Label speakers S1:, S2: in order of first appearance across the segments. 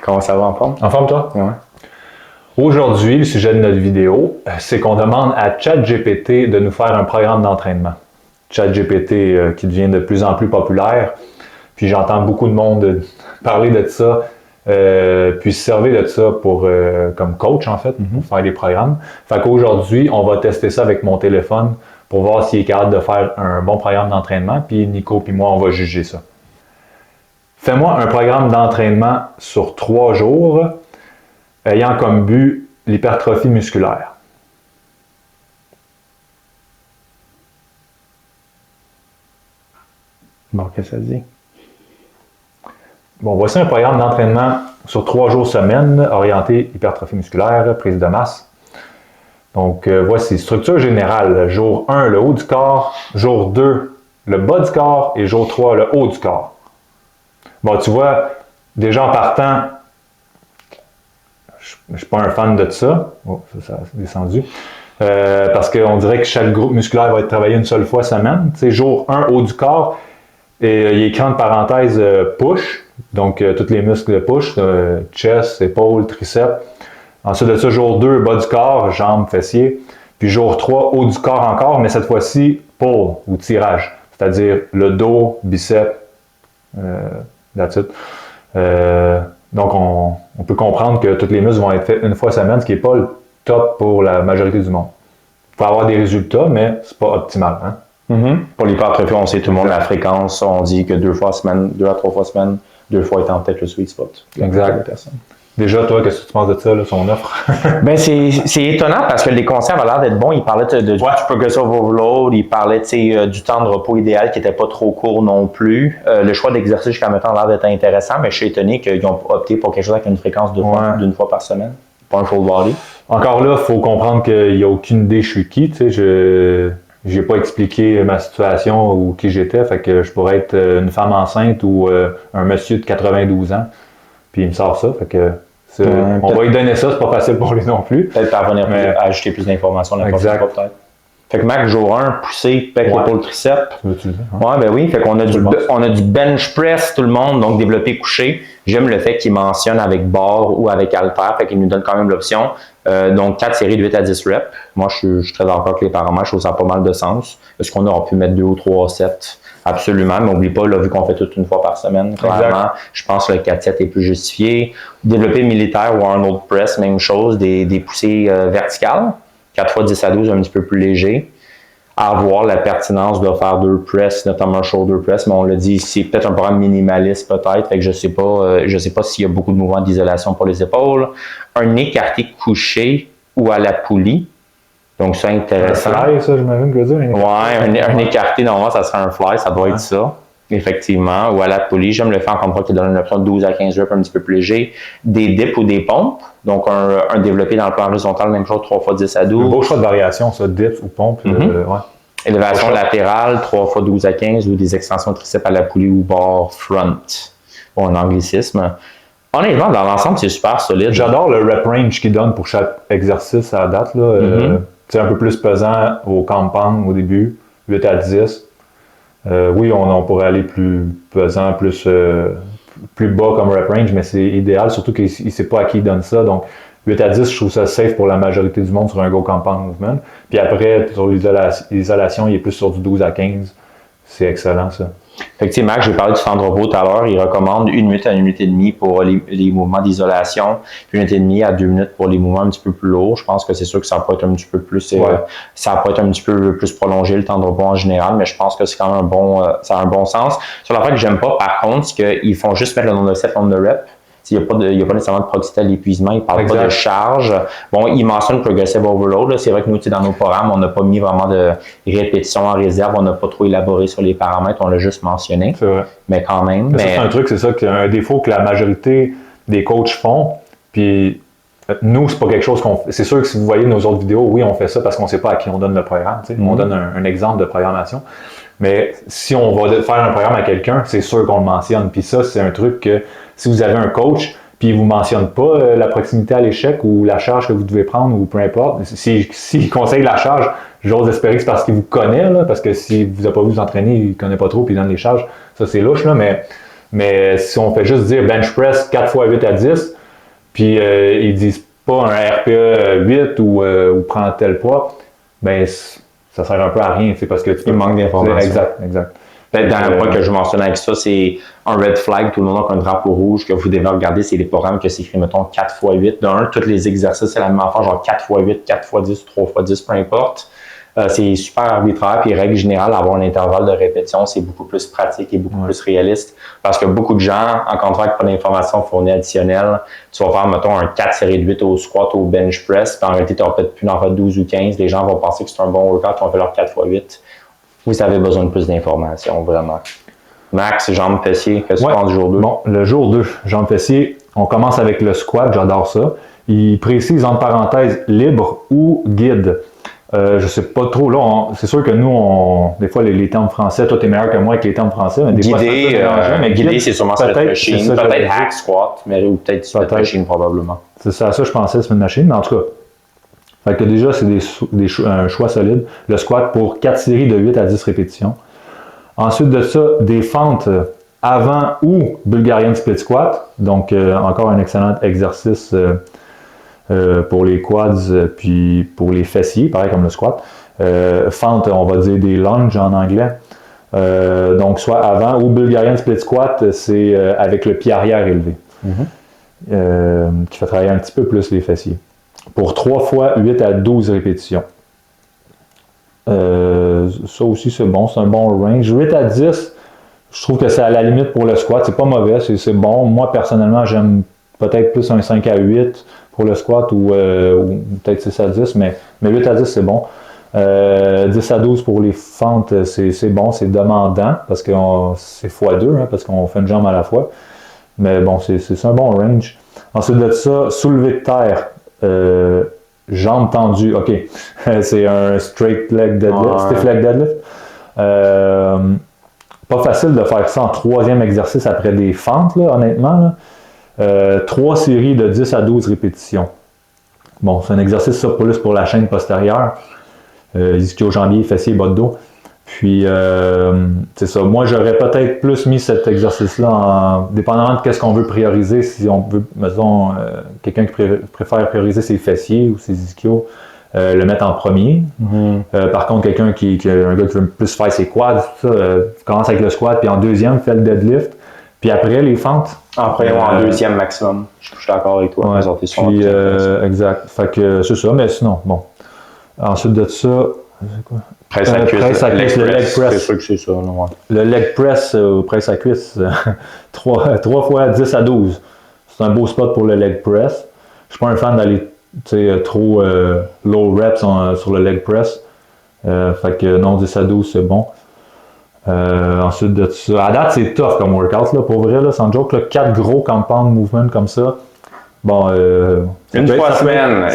S1: Comment ça va en forme?
S2: En forme, toi?
S1: Ouais.
S2: Aujourd'hui, le sujet de notre vidéo, c'est qu'on demande à ChatGPT de nous faire un programme d'entraînement. ChatGPT qui devient de plus en plus populaire, puis j'entends beaucoup de monde parler de ça, puis se servir de ça pour, comme coach en fait, pour faire des programmes. Fait qu'aujourd'hui, on va tester ça avec mon téléphone pour voir s'il est capable de faire un bon programme d'entraînement, puis Nico puis moi, on va juger ça. Fais-moi un programme d'entraînement sur 3 jours ayant comme but l'hypertrophie musculaire.
S1: Bon, qu'est-ce que ça dit?
S2: Bon, voici un programme d'entraînement sur 3 jours semaine orienté hypertrophie musculaire, prise de masse. Donc, voici structure générale. Jour 1, le haut du corps. Jour 2, le bas du corps. Et jour 3, le haut du corps. Bon, tu vois, déjà en partant, je ne suis pas un fan de ça. Oh, ça a descendu. Parce qu'on dirait que chaque groupe musculaire va être travaillé une seule fois semaine. Tu sais, jour 1, haut du corps. Et il y a écrit entre parenthèses push. Donc, tous les muscles de push, chest, épaules, triceps. Ensuite de ça, jour 2, bas du corps, jambes, fessiers. Puis jour 3, haut du corps encore, mais cette fois-ci, pull ou tirage. C'est-à-dire le dos, biceps, that's it. Donc, on peut comprendre que tous les muscles vont être faits une fois semaine, ce qui n'est pas le top pour la majorité du monde. Il faut avoir des résultats, mais c'est pas optimal. Hein?
S1: Pour l'hypertrophie, on sait tout le monde la fréquence. On dit que 2 fois semaine, 2 à 3 fois semaine, 2 fois étant peut-être le sweet spot.
S2: Exact. Déjà, toi, qu'est-ce que tu penses de ça, là, son offre?
S1: Ben, c'est étonnant parce que les conseils avaient l'air d'être bons. Il parlait du progressive overload, il parlait du temps de repos idéal qui n'était pas trop court non plus. Le choix d'exercice jusqu'à maintenant a l'air d'être intéressant, mais je suis étonné qu'ils ont opté pour quelque chose avec une fréquence d'une fois par semaine, pas un full body.
S2: Encore là, il faut comprendre qu'il n'y a aucune idée je suis qui. Je n'ai pas expliqué ma situation ou qui j'étais, fait que je pourrais être une femme enceinte ou un monsieur de 92 ans, puis il me sort ça, fait que on va lui donner ça, c'est pas facile pour lui non plus.
S1: Peut-être parvenir à ajouter plus d'informations dans la prochaine fois, peut-être. Fait que Mac, jour 1, poussé, pec, épaule, triceps. Ouais, ben oui. Fait qu'on a du bench press, tout le monde, donc développé couché. J'aime le fait qu'il mentionne avec barre ou avec haltère, fait qu'il nous donne quand même l'option. Donc, 4 séries de 8 à 10 reps. Moi, je suis très d'accord avec les paramètres, je trouve ça a pas mal de sens. Est-ce qu'on aurait pu mettre 2 ou 3 sets? Absolument, mais n'oublie pas, là, vu qu'on fait tout une fois par semaine, clairement, je pense que le 4-7 est plus justifié. Développer militaire ou Arnold Press, même chose, des poussées verticales, 4 fois 10 à 12, un petit peu plus léger. À voir la pertinence de faire 2 press, notamment un shoulder press, mais on l'a dit, c'est peut-être un programme minimaliste peut-être, fait que je sais pas s'il y a beaucoup de mouvements d'isolation pour les épaules. Un écarté couché ou à la poulie. Donc, ça, intéressant.
S2: Un fly, ça, j'imagine que dire.
S1: Ouais, un écarté, normalement, ça serait un fly, ça doit être ça, effectivement. Ou à la poulie, j'aime le faire encore une fois qui donne une option de 12 à 15 reps un petit peu plus léger. Des dips ou des pompes, donc un développé dans le plan horizontal, même chose, 3 fois 10 à 12.
S2: Un beau choix de variation, ça, dips ou pompes. Ouais.
S1: Élévation latérale, 3 fois 12 à 15 ou des extensions triceps à la poulie ou barre front. Bon, un anglicisme. Honnêtement, dans l'ensemble, c'est super solide.
S2: J'adore le rep range qu'il donne pour chaque exercice à la date. C'est un peu plus pesant au compound au début, 8 à 10. Oui, on pourrait aller plus pesant, plus bas comme rep range, mais c'est idéal, surtout qu'il ne sait pas à qui il donne ça. Donc, 8 à 10, je trouve ça safe pour la majorité du monde sur un go compound movement. Puis après, sur l'isolation, il est plus sur du 12 à 15. C'est excellent, ça.
S1: Effectivement, j'ai parlé du temps de repos tout à l'heure. Il recommande 1 minute à 1 minute et demie pour les mouvements d'isolation, puis 1 minute et demie à 2 minutes pour les mouvements un petit peu plus lourds. Je pense que c'est sûr que ça peut être un petit peu plus, ça peut être un petit peu plus prolongé le temps de repos en général, mais je pense que c'est quand même ça a un bon sens. Sur la fois que j'aime pas, par contre, c'est qu'ils font juste mettre le nombre de sets, le nombre de reps. Il n'y a pas nécessairement de proximité à l'épuisement, il ne parle pas de charge. Bon, il mentionne progressive overload. C'est vrai que nous, dans nos programmes, on n'a pas mis vraiment de répétition en réserve, on n'a pas trop élaboré sur les paramètres, on l'a juste mentionné.
S2: C'est vrai.
S1: Mais quand même.
S2: Ça, c'est un truc, c'est ça, un défaut que la majorité des coachs font. Puis nous, c'est pas quelque chose qu'on fait. C'est sûr que si vous voyez nos autres vidéos, oui, on fait ça parce qu'on ne sait pas à qui on donne le programme. On donne un exemple de programmation. Mais si on va faire un programme à quelqu'un, c'est sûr qu'on le mentionne. Puis ça, c'est un truc que si vous avez un coach, puis il ne vous mentionne pas la proximité à l'échec ou la charge que vous devez prendre ou peu importe, s'il conseille la charge, j'ose espérer que c'est parce qu'il vous connaît, là, parce que si vous n'a pas vu vous entraîner, il ne connaît pas trop puis il donne les charges. Ça, c'est louche, là, mais Mais si on fait juste dire bench press 4 x 8 à 10, puis ils disent pas un RPE 8 ou prendre tel poids, ben ça sert un peu à rien, parce que
S1: il manque d'informations.
S2: Exact.
S1: Le dernier point que je mentionne avec ça, c'est un red flag, tout le monde a un drapeau rouge que vous devez regarder, c'est les programmes que c'est écrit, mettons, 4 x 8. D'un, tous les exercices, c'est la même affaire, genre 4 x 8, 4 x 10, 3 x 10, peu importe. C'est super arbitraire, puis règle générale, avoir un intervalle de répétition, c'est beaucoup plus pratique et beaucoup plus réaliste. Parce que beaucoup de gens, en contrat avec pas d'informations fournies additionnelles, tu vas faire, mettons, un 4 séries de 8 au squat, au bench press, puis en réalité, tu n'auras peut-être plus d'en faire 12 ou 15. Les gens vont penser que c'est un bon workout, ils vont faire leur 4 x 8. Vous avez besoin de plus d'informations, vraiment. Max, jambes fessiers, qu'est-ce que tu penses du jour 2?
S2: Bon, le jour 2, jambes fessiers, on commence avec le squat, j'adore ça. Il précise entre parenthèses libre ou guide. Je sais pas trop, là, c'est sûr que nous, des fois, les termes français, toi, t'es meilleur que moi avec les termes français, mais des
S1: guidé,
S2: fois,
S1: mais guidé, c'est sûrement Split Machine, peut-être hack squat, mais ou peut-être Split Machine, probablement.
S2: C'est ça, je pensais, Split Machine, mais en tout cas, fait que déjà, c'est un choix solide. Le squat pour 4 séries de 8 à 10 répétitions. Ensuite de ça, des fentes avant ou Bulgarian Split Squat, donc encore un excellent exercice pour les quads, puis pour les fessiers, pareil comme le squat. Fente, on va dire des lunges en anglais. Donc, soit avant ou Bulgarian Split Squat, c'est avec le pied arrière élevé, qui fait travailler un petit peu plus les fessiers. Pour 3 fois 8 à 12 répétitions. Ça aussi, c'est bon, c'est un bon range. 8 à 10, je trouve que c'est à la limite pour le squat. C'est pas mauvais, c'est bon. Moi, personnellement, j'aime peut-être plus un 5 à 8 pour le squat ou peut-être 6 à 10, mais 8 à 10, c'est bon. 10 à 12 pour les fentes, c'est bon, c'est demandant parce que c'est x2, parce qu'on fait une jambe à la fois. Mais bon, c'est un bon range. Ensuite de ça, soulevé de terre, jambes tendues, ok. C'est un straight leg deadlift, stiff leg deadlift. Pas facile de faire ça en 3e exercice après des fentes, là, honnêtement. 3 séries de 10 à 12 répétitions. Bon, c'est un exercice ça plus pour la chaîne postérieure. Ischio-jambier, fessier, bas de dos. Puis, c'est ça. Moi, j'aurais peut-être plus mis cet exercice-là, dépendamment de ce qu'on veut prioriser. Si on veut, mettons, quelqu'un qui préfère prioriser ses fessiers ou ses ischios, le mettre en premier. Par contre, quelqu'un un gars qui veut plus faire ses quads, commence avec le squat, puis en 2e, fait le deadlift. Puis après, les fentes.
S1: Après, en 2e maximum. Je suis d'accord avec toi.
S2: Ouais, puis, exact. Fait que c'est ça, mais sinon, bon. Ensuite de ça, c'est quoi?
S1: Presse à cuisse,
S2: le leg press.
S1: C'est sûr que c'est ça. Non, ouais.
S2: Le leg press presse à cuisse, 3 fois 10 à 12. C'est un beau spot pour le leg press. Je suis pas un fan d'aller trop low reps sur le leg press. Fait que non, 10 à 12, c'est bon. Ensuite de ça, à date, c'est tough comme workout, là, pour vrai, là, sans joke, là, 4 gros compound movements comme ça. Bon,
S1: une fois semaine.
S2: Ouais,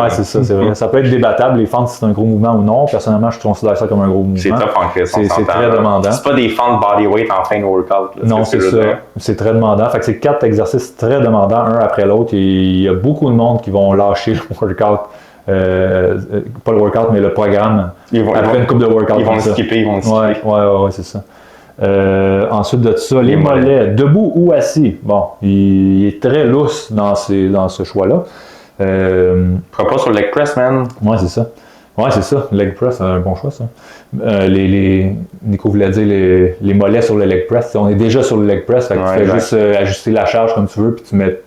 S2: c'est ça, c'est vrai. Ça peut être débattable, les fentes, si c'est un gros mouvement ou non. Personnellement, je considère ça comme un gros mouvement.
S1: C'est tough en Christ,
S2: c'est très demandant.
S1: C'est pas des fentes bodyweight en fin de workout. Là,
S2: non, c'est ça. C'est très demandant. Fait que c'est 4 exercices très demandants, un après l'autre. Et il y a beaucoup de monde qui vont lâcher le workout. Pas le workout, mais le programme. Après une couple de workouts.
S1: Ils vont le skipper,
S2: Ouais, c'est ça. Ensuite de ça, les mollets, debout ou assis. Bon, il est très lousse dans ce choix-là.
S1: Pourquoi pas sur le leg press, man?
S2: Ouais, c'est ça. Ouais, c'est ça. Leg press, c'est un bon choix, ça. Nico voulait dire les mollets sur le leg press. On est déjà sur le leg press. Fait que tu fais juste ajuster la charge comme tu veux, puis tu mets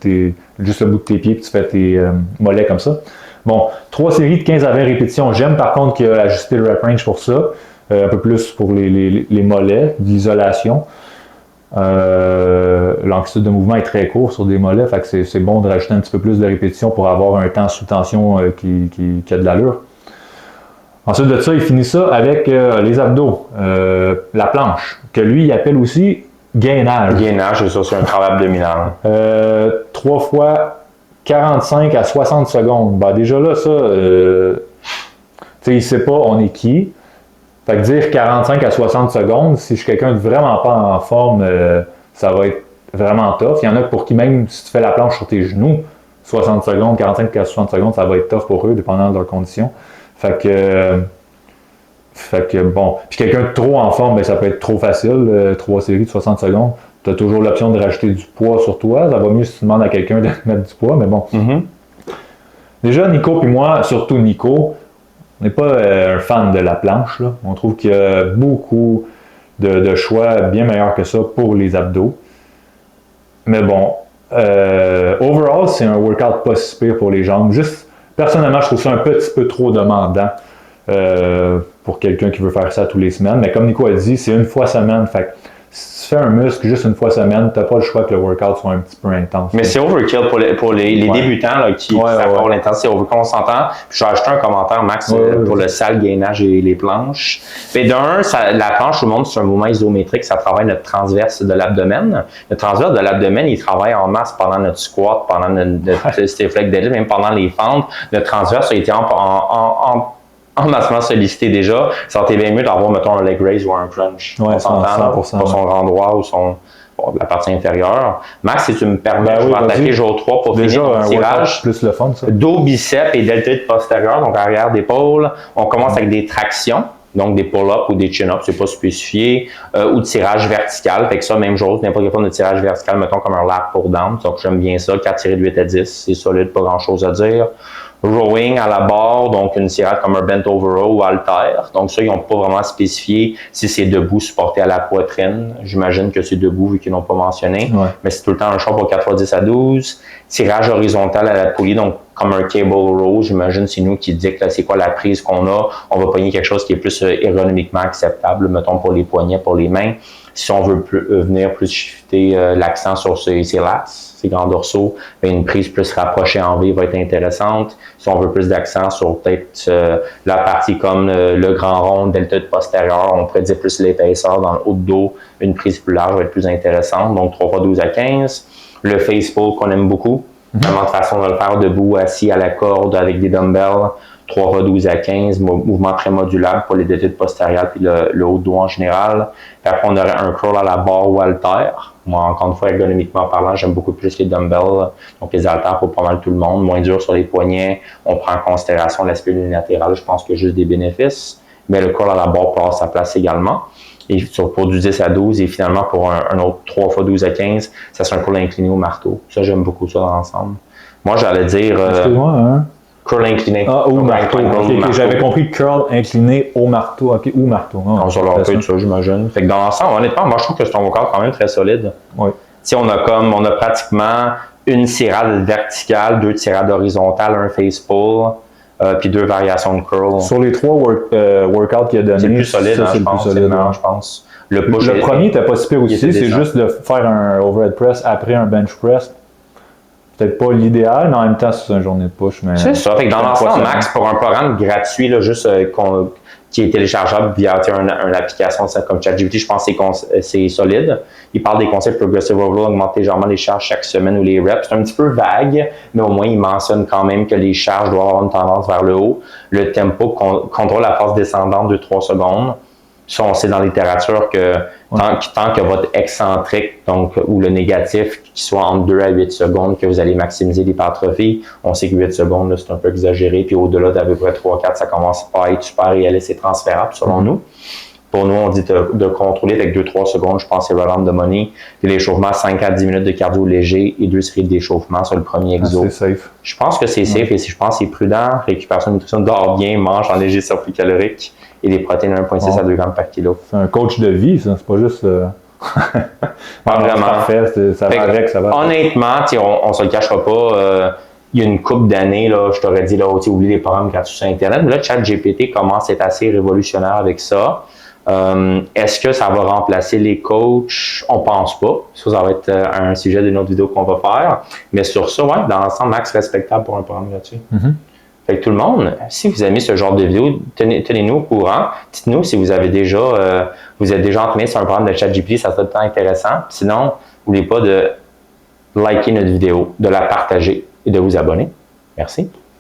S2: juste le bout de tes pieds, puis tu fais tes mollets comme ça. Bon, 3 séries de 15 à 20 répétitions. J'aime par contre qu'il a ajusté le rep range pour ça. Un peu plus pour les mollets, l'isolation. L'amplitude de mouvement est très court sur des mollets, fait que c'est bon de rajouter un petit peu plus de répétitions pour avoir un temps sous tension qui a de l'allure. Ensuite de ça, il finit ça avec les abdos, la planche, que lui, il appelle aussi gainage.
S1: Gainage, c'est ça, c'est un travail abdominal.
S2: 3 fois 45 à 60 secondes. Ben, déjà là, ça, il ne sait pas on est qui. Fait que dire 45 à 60 secondes, si je suis quelqu'un de vraiment pas en forme, ça va être vraiment tough. Il y en a pour qui même, si tu fais la planche sur tes genoux, 60 secondes, 45 à 60 secondes, ça va être tough pour eux, dépendant de leurs conditions. Fait que bon. Puis quelqu'un de trop en forme, ben, ça peut être trop facile, 3 séries de 60 secondes. tu as toujours l'option de rajouter du poids sur toi. Ça va mieux si tu demandes à quelqu'un de mettre du poids, mais bon. Déjà, Nico et moi, surtout Nico, on n'est pas un fan de la planche. Là. On trouve qu'il y a beaucoup de choix bien meilleurs que ça pour les abdos. Mais bon, overall, c'est un workout pas si pire pour les jambes. Juste, personnellement, je trouve ça un petit peu trop demandant pour quelqu'un qui veut faire ça tous les semaines. Mais comme Nico a dit, c'est une fois semaine. Fait que si tu fais un muscle juste une fois semaine, tu n'as pas le choix que le workout soit un petit peu intense.
S1: Mais c'est overkill pour les débutants là, qui savent l'intensité. On s'entend. J'ai ajouté un commentaire, Max, pour le sale gainage et les planches. Mais d'un, la planche, tout le monde, c'est un mouvement isométrique. Ça travaille notre transverse de l'abdomen. Le transverse de l'abdomen, il travaille en masse pendant notre squat, pendant notre stiff leg deadlift, même pendant les fentes. Le transverse a été en massement sollicité déjà, ça aurait été bien mieux d'avoir, mettons, un leg raise ou un crunch.
S2: Ouais, 100%.
S1: Pas son grand droit ou la partie inférieure. Max, si tu me permets, je vais attaquer jour 3 pour
S2: déjà,
S1: finir ton tirage.
S2: Plus le fun, ça.
S1: Dos, biceps et deltoïde postérieur, donc arrière d'épaule. On commence avec des tractions, donc des pull-ups ou des chin-ups, c'est pas spécifié, ou tirage vertical. Fait que ça, même chose, n'importe quel forme de tirage vertical, mettons comme un lat pull down. Donc j'aime bien ça, 4 tirés de 8 à 10, c'est solide, pas grand-chose à dire. Rowing à la barre, donc une tirade comme un bent over row ou halter. Donc ça, ils n'ont pas vraiment spécifié si c'est debout supporté à la poitrine. J'imagine que c'est debout vu qu'ils n'ont pas mentionné. Mais c'est tout le temps un choix pour 4x10 à 12. Tirage horizontal à la poulie, donc comme un cable row. J'imagine c'est nous qui dit que c'est quoi la prise qu'on a. On va pogner quelque chose qui est plus ergonomiquement acceptable, mettons pour les poignets, pour les mains. Si on veut venir plus shifter l'accent sur ses lats, ses grands dorsaux, une prise plus rapprochée en V va être intéressante. Si on veut plus d'accent sur peut-être la partie comme le grand rond, deltoïde postérieur, on pourrait dire plus l'épaisseur dans le haut de dos, une prise plus large va être plus intéressante. Donc 3x12 à 15. Le face pull qu'on aime beaucoup. Vraiment de façon de le faire debout, assis à la corde avec des dumbbells. 3x12 à 15, mouvement très modulable pour les deltoïdes postérieurs puis le haut de dos en général. Puis après, on aurait un curl à la barre ou halter. Moi, encore une fois, ergonomiquement parlant, j'aime beaucoup plus les dumbbells, donc les haltères pour pas mal tout le monde, moins dur sur les poignets. On prend en considération l'aspect unilatéral, je pense que juste des bénéfices. Mais le curl à la barre peut avoir sa place également. Et pour du 10 à 12 et finalement pour un autre 3x12 à 15, ça c'est un curl incliné au marteau. Ça, j'aime beaucoup ça dans l'ensemble. Moi, j'allais dire...
S2: Excuse-moi, hein?
S1: Curl incliné.
S2: Ah, au marteau. Okay. J'avais compris curl incliné au marteau. OK, ou marteau.
S1: On sur leur peu de ça, j'imagine. Fait que dans l'ensemble, honnêtement, moi, je trouve que c'est un workout quand même très solide.
S2: Oui.
S1: Si on a pratiquement une tirade verticale, 2 tirades horizontales, un face pull, puis 2 variations de curl.
S2: Sur les 3 workouts qu'il a donné,
S1: c'est le plus solide,
S2: ça, c'est le plus solide.
S1: Je pense.
S2: Le premier n'était pas si pire aussi, c'est juste de faire un overhead press après un bench press. Peut-être pas l'idéal, mais en même temps, c'est une journée de push. Mais
S1: c'est ça. Fait que dans l'ensemble, Max, pour un programme gratuit, là, juste qui est téléchargeable via une application comme ChatGPT, je pense que c'est solide. Il parle des concepts progressive overload, augmenter légèrement les charges chaque semaine ou les reps. C'est un petit peu vague, mais au moins, il mentionne quand même que les charges doivent avoir une tendance vers le haut. Le tempo contrôle la force descendante de 3 secondes. Ça, on sait dans la littérature que tant que votre excentrique, donc, ou le négatif, qui soit entre 2 à 8 secondes, que vous allez maximiser l'hypertrophie, on sait que 8 secondes, là, c'est un peu exagéré, puis au-delà d'à peu près 3-4, ça commence pas à être super réaliste et transférable, selon nous. Pour nous, on dit de contrôler avec 2-3 secondes, je pense que c'est vraiment de money. Puis l'échauffement, 5 à 10 minutes de cardio léger et 2 séries d'échauffement sur le premier exo.
S2: C'est safe.
S1: Je pense que c'est safe et je pense que c'est prudent. Récupération de nutrition, dort bien, mange en léger surplus calorique et des protéines 1,6 à 2 grammes par kilo.
S2: C'est un coach de vie, ça. C'est pas juste...
S1: Pas vraiment.
S2: Parfait, ça va avec, ça va.
S1: Honnêtement, on se le cachera pas. Il y a une couple d'années, là, je t'aurais dit, là, oublie les programmes gratuits sur Internet. Mais là, ChatGPT commence à être assez révolutionnaire avec ça. Est-ce que ça va remplacer les coachs? On pense pas. Ça va être un sujet d'une autre vidéo qu'on va faire. Mais sur ça, ouais, dans l'ensemble, max respectable pour un programme gratuit. Fait que tout le monde, si vous aimez ce genre de vidéo, tenez-nous au courant. Dites-nous si vous avez déjà, vous êtes déjà entraîné sur un programme de ChatGPT, ça serait tout le temps intéressant. Sinon, n'oubliez pas de liker notre vidéo, de la partager et de vous abonner. Merci.